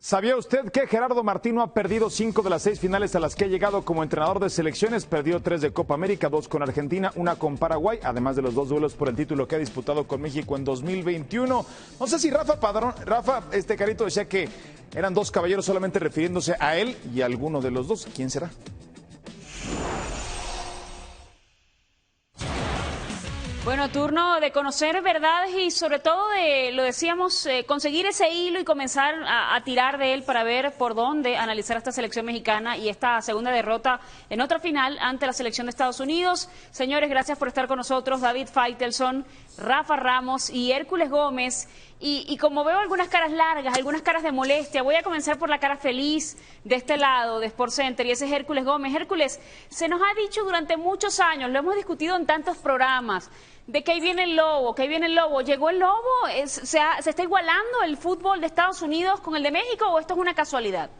¿Sabía usted que Gerardo Martino ha perdido 5 de las 6 finales a las que ha llegado como entrenador de selecciones? Perdió 3 de Copa América, 2 con Argentina, 1 con Paraguay, además de los 2 duelos por el título que ha disputado con México en 2021. No sé si Rafa Padrón, Carito decía que eran 2 caballeros solamente refiriéndose a él y a alguno de los dos. ¿Quién será? Bueno, turno de conocer verdades y sobre todo de, lo decíamos, conseguir ese hilo y comenzar a tirar de él para ver por dónde analizar esta selección mexicana y esta segunda derrota en otra final ante la selección de Estados Unidos. Señores, gracias por estar con nosotros, David Faitelson, Rafa Ramos y Hércules Gómez. Y como veo algunas caras largas, algunas caras de molestia, voy a comenzar por la cara feliz de este lado de SportsCenter y ese es Hércules Gómez. Hércules, se nos ha dicho durante muchos años, lo hemos discutido en tantos programas, de que ahí viene el lobo, que ahí viene el lobo. ¿Llegó el lobo? ¿Se está igualando el fútbol de Estados Unidos con el de México o esto es una casualidad?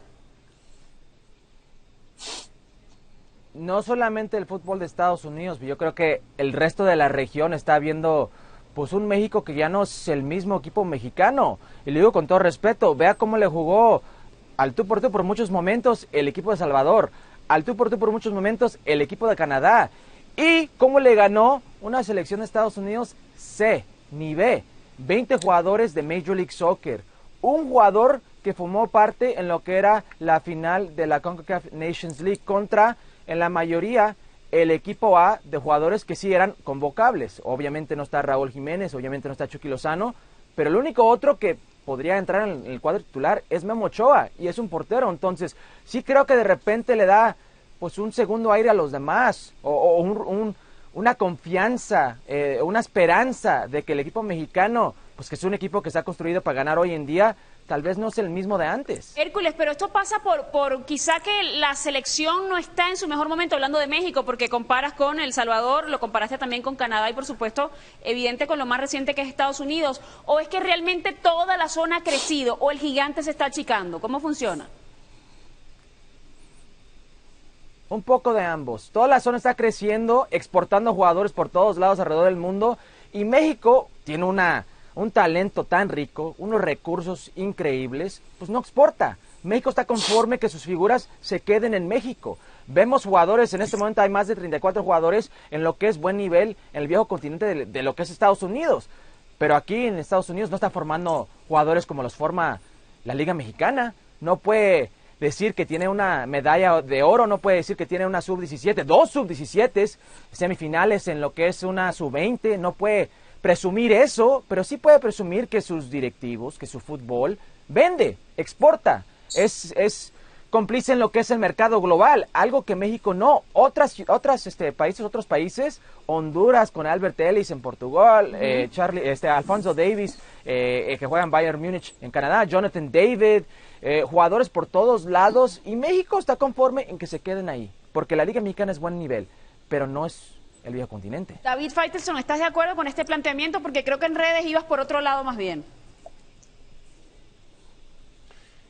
No solamente el fútbol de Estados Unidos, yo creo que el resto de la región está viendo pues un México que ya no es el mismo equipo mexicano. Y le digo con todo respeto, vea cómo le jugó al tú por muchos momentos el equipo de Salvador, al tú por muchos momentos el equipo de Canadá. Y cómo le ganó una selección de Estados Unidos C, ni B, 20 jugadores de Major League Soccer. Un jugador que formó parte en lo que era la final de la CONCACAF Nations League contra, en la mayoría, el equipo A de jugadores que sí eran convocables. Obviamente no está Raúl Jiménez, obviamente no está Chucky Lozano, pero el único otro que podría entrar en el cuadro titular es Memo Ochoa y es un portero. Entonces sí creo que de repente le da pues un segundo aire a los demás o una confianza, una esperanza de que el equipo mexicano, pues que es un equipo que se ha construido para ganar hoy en día, tal vez no es el mismo de antes. Hércules, pero esto pasa por quizá que la selección no está en su mejor momento, hablando de México, porque comparas con El Salvador, lo comparaste también con Canadá y por supuesto, evidente con lo más reciente que es Estados Unidos, o es que realmente toda la zona ha crecido, o el gigante se está achicando. ¿Cómo funciona? Un poco de ambos. Toda la zona está creciendo, exportando jugadores por todos lados alrededor del mundo, y México tiene un talento tan rico, unos recursos increíbles, pues no exporta. México está conforme que sus figuras se queden en México. Vemos jugadores, en este momento hay más de 34 jugadores en lo que es buen nivel en el viejo continente de lo que es Estados Unidos. Pero aquí en Estados Unidos no está formando jugadores como los forma la Liga Mexicana. No puede decir que tiene una medalla de oro, no puede decir que tiene una sub-17, 2 sub-17 semifinales en lo que es una sub-20, no puede presumir eso, pero sí puede presumir que sus directivos, que su fútbol vende, exporta, es cómplice en lo que es el mercado global, algo que México no. Otros países, Honduras con Albert Ellis en Portugal, Alfonso Davies, que juega en Bayern Múnich en Canadá, Jonathan David, jugadores por todos lados, y México está conforme en que se queden ahí, porque la Liga Mexicana es buen nivel, pero no es el viejo continente. David Faitelson, ¿estás de acuerdo con este planteamiento? Porque creo que en redes ibas por otro lado más bien.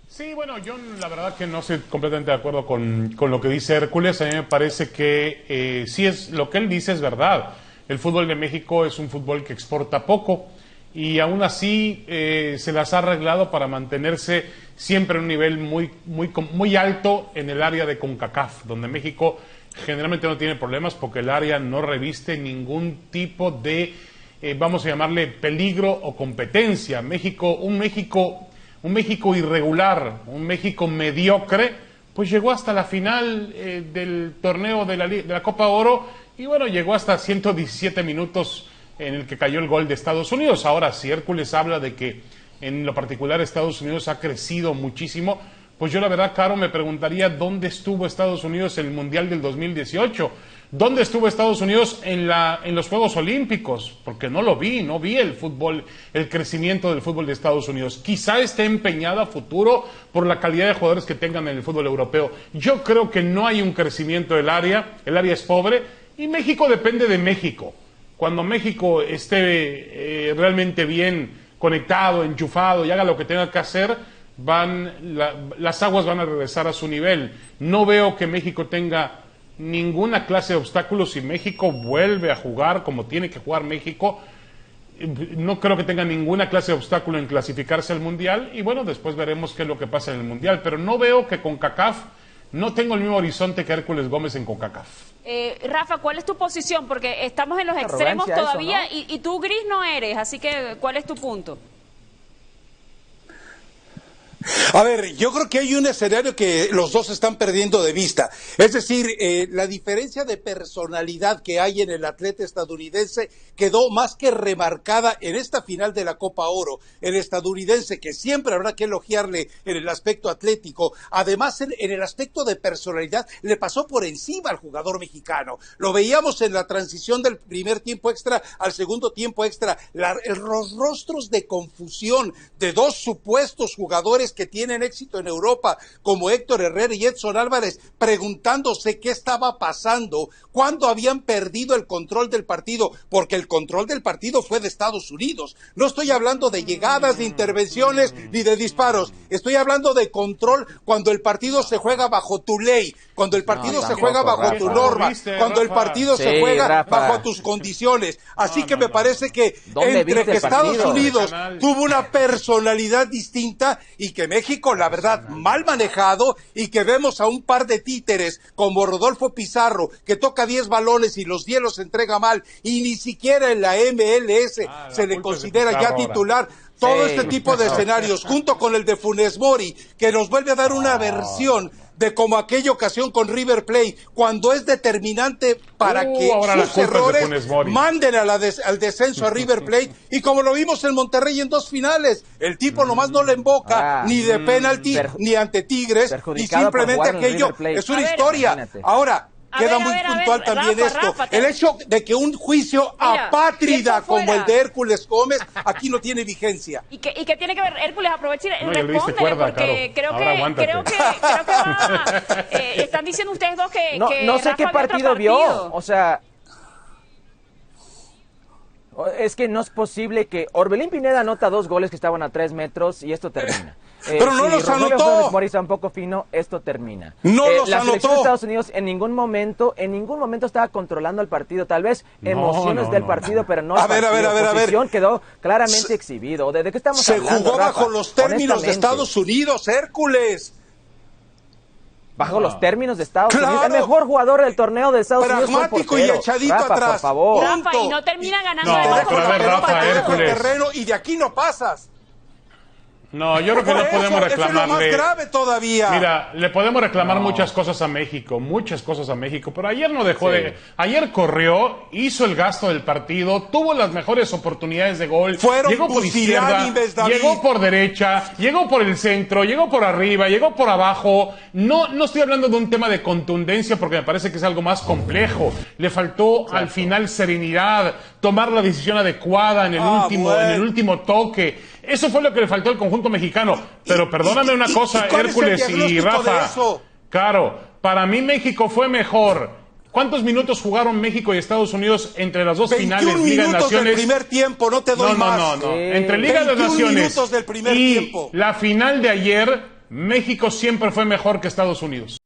Sí, bueno, yo la verdad que no estoy completamente de acuerdo con lo que dice Hércules. A mí me parece que sí, es lo que él dice es verdad. El fútbol de México es un fútbol que exporta poco y aún así se las ha arreglado para mantenerse siempre en un nivel muy alto en el área de CONCACAF, donde México generalmente no tiene problemas porque el área no reviste ningún tipo de, vamos a llamarle, peligro o competencia. Un México irregular, un México mediocre, pues llegó hasta la final del torneo de la Copa Oro y bueno, llegó hasta 117 minutos en el que cayó el gol de Estados Unidos. Ahora, si Hércules habla de que en lo particular Estados Unidos ha crecido muchísimo, pues yo la verdad, Caro, me preguntaría dónde estuvo Estados Unidos en el Mundial del 2018, dónde estuvo Estados Unidos en los Juegos Olímpicos, porque no vi el fútbol, el crecimiento del fútbol de Estados Unidos. Quizá esté empeñado a futuro por la calidad de jugadores que tengan en el fútbol europeo. Yo creo que no hay un crecimiento del área, el área es pobre y México depende de México. Cuando México esté realmente bien conectado, enchufado y haga lo que tenga que hacer, las aguas van a regresar a su nivel. No veo que México tenga ninguna clase de obstáculos si México vuelve a jugar como tiene que jugar México. no creo que tenga ninguna clase de obstáculo en clasificarse al Mundial y bueno, después veremos qué es lo que pasa en el Mundial, pero no veo que CONCACAF, no tengo el mismo horizonte que Hércules Gómez en CONCACAF. Rafa, ¿cuál es tu posición? Porque estamos en los extremos todavía, eso, ¿no? y tú gris no eres, así que ¿cuál es tu punto? A ver, yo creo que hay un escenario que los dos están perdiendo de vista. Es decir, la diferencia de personalidad que hay en el atleta estadounidense quedó más que remarcada en esta final de la Copa Oro. El estadounidense, que siempre habrá que elogiarle en el aspecto atlético, además en el aspecto de personalidad, le pasó por encima al jugador mexicano. Lo veíamos en la transición del primer tiempo extra al segundo tiempo extra. Los rostros de confusión de dos supuestos jugadores que tienen éxito en Europa, como Héctor Herrera y Edson Álvarez, preguntándose qué estaba pasando, cuándo habían perdido el control del partido, porque el control del partido fue de Estados Unidos. No estoy hablando de llegadas, de intervenciones, ni de disparos. Estoy hablando de control cuando el partido se juega bajo tu ley, cuando el partido se juega bajo tu norma, cuando el partido se juega bajo tus condiciones. Así que me parece que entre que Estados Unidos tuvo una personalidad distinta y que México, la verdad, mal manejado, y que vemos a un par de títeres como Rodolfo Pizarro, que toca 10 balones y los 10 los entrega mal, y ni siquiera en la MLS se le considera ya titular. Todo este tipo de escenarios, junto con el de Funes Mori, que nos vuelve a dar una versión de como aquella ocasión con River Plate, cuando es determinante para que sus errores manden a al descenso a River Plate, y como lo vimos en Monterrey en 2 finales, el tipo nomás no le emboca ni de penalti ni ante Tigres, y simplemente aquello es una historia. Imagínate. Ahora, queda muy puntual también esto. El hecho de que un juicio apátrida como el de Hércules Gómez aquí no tiene vigencia. ¿Y qué tiene que ver Hércules? Aprovecha y respóndele, porque creo que va, están diciendo ustedes dos que no sé qué partido vio. O sea, es que no es posible que Orbelín Pineda anota 2 goles que estaban a 3 metros y esto termina. Pero no los anotó. Funes Mori está un poco fino, esto termina. No los la anotó. selección de Estados Unidos en ningún momento estaba controlando el partido. Tal vez emociones del partido, pero no a ver, quedó claramente exhibido. ¿De qué estamos hablando? Se jugó Rafa? Bajo los términos de Estados Unidos, Hércules. Bajo los términos deEstados Unidos. El mejor jugador del torneo de Estados Unidos fue el portero. Pragmático y echadito Rafa, atrás. Por favor. Rafa, y no termina ganando. Te dejo la pelota, te dejo el Hércules. terreno y de aquí no pasas. No, yo creo que no podemos reclamarle. Eso es lo más grave todavía. Mira, le podemos reclamar muchas cosas a México, pero ayer no dejó de... Ayer corrió, hizo el gasto del partido, tuvo las mejores oportunidades de gol, llegó por izquierda, llegó por derecha, llegó por el centro, llegó por arriba, llegó por abajo. No estoy hablando de un tema de contundencia porque me parece que es algo más complejo. Le faltó al final serenidad, tomar la decisión adecuada en el último toque. Eso fue lo que le faltó al conjunto mexicano. Pero perdóname una cosa, Hércules y Rafa. Claro, para mí México fue mejor. ¿Cuántos minutos jugaron México y Estados Unidos entre las dos finales? 21 Liga de minutos Naciones. del primer tiempo, no te doy más. No. Entre Liga de Naciones minutos del primer y tiempo. la final de ayer, México siempre fue mejor que Estados Unidos.